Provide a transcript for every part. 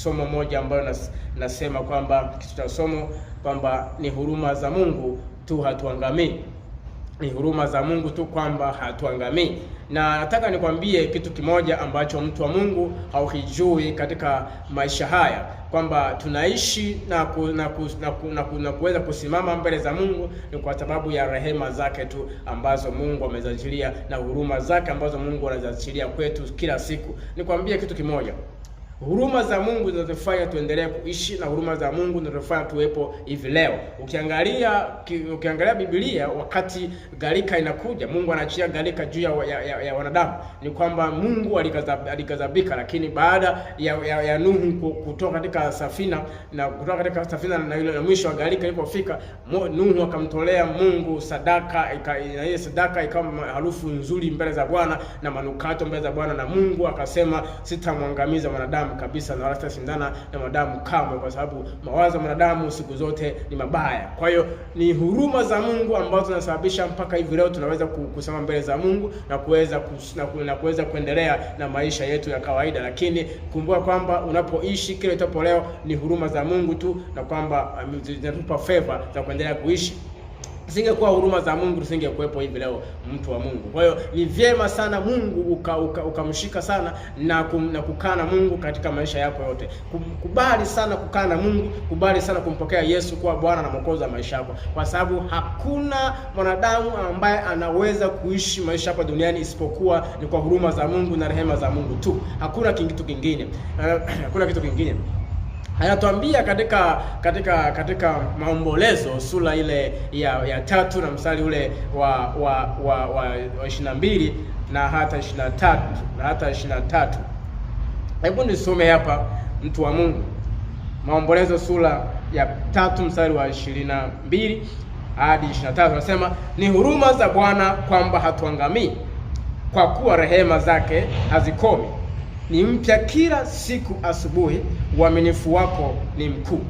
somo moja ambalo nasema kwamba kitu cha somo kwamba ni huruma za Mungu tu hatuangamii. Ni huruma za Mungu tu kwamba hatuangamii. Na nataka nikwambie kitu kimoja ambacho mtu wa Mungu haukijui katika maisha haya, kwamba tunaishi na kuweza kusimama mbele za Mungu ni kwa sababu ya rehema zake tu ambazo Mungu amezachilia na huruma zake ambazo Mungu anazachilia kwetu kila siku. Nikwambie kitu kimoja, huruma za Mungu zinatufanya tuendelee kuishi, na huruma za Mungu zinatufanya tuwepo hivi leo. Ukiangalia Biblia, wakati gharika inakuja, Mungu anaachia gharika juu ya wanadamu, ni kwamba Mungu alikadhabika, lakini baada ya Nuhu kutoka katika safina na ile mwisho wa gharika ilipofika, Nuhu akamtolea Mungu sadaka, na ile sadaka ikawa harufu nzuri mbele za Bwana na manukato mbele za Bwana, na Mungu akasema sitamwangamiza mwanadamu kabisa na wala sitashindana na mwanadamu kamwe, kwa sababu mawazo ya mwanadamu siku zote ni mabaya. Kwa hiyo ni huruma za Mungu ambazo zinasababisha mpaka hivi leo tunaweza kusimama mbele za Mungu na kuweza kuendelea na maisha yetu ya kawaida. Lakini kumbuka kwamba unapoishi kile itapo leo ni huruma za Mungu tu, na kwamba zinatupa favor za kuendelea kuishi. Singekuwa huruma za Mungu tusingekuwepo hivi leo, mtu wa Mungu. Kwa hiyo ni vyema sana Mungu ukamshika sana na kukaa na Mungu katika maisha yako yote. Kubali sana kukaa na Mungu, kubali sana kumpokea Yesu kuwa Bwana na Mwokozi wa maisha yako, kwa sababu hakuna mwanadamu ambaye anaweza kuishi maisha hapa duniani isipokuwa ni kwa huruma za Mungu na rehema za Mungu tu. Hakuna kitu kingine. Hakuna kitu kingine. Anatuambia katika Maombolezo sura ile ya 3 na mstari ule wa 22 na hata 23. Hebu nisome hapa, mtu wa Mungu. Maombolezo sura ya 3 mstari wa 22 hadi 23 anasema, ni huruma za Bwana kwamba hatuangamii, kwa kuwa rehema zake hazikomi, ni mpya kila siku asubuhi, uaminifu wako ni mkuu.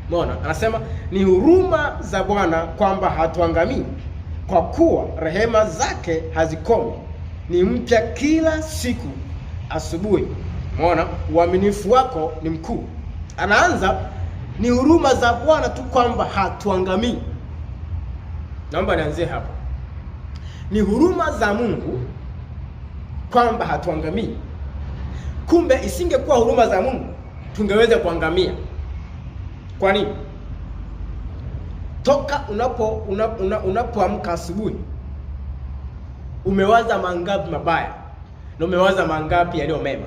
Umeona? Anasema ni huruma za Bwana kwamba hatuangamii, kwa kuwa rehema zake hazikomi, ni mpya kila siku asubuhi. Umeona? Uaminifu wako ni mkuu. Anaanza ni huruma za Bwana tu kwamba hatuangamii. Naomba nianzie hapo. Ni huruma za Mungu kwamba hatuangamii. Kumbe isingekuwa huruma za Mungu tungeweza kuangamia. Kwa nini? Toka unapoamka asubuhi, umewaza mangapi mabaya na umewaza mangapi yaliyo mema?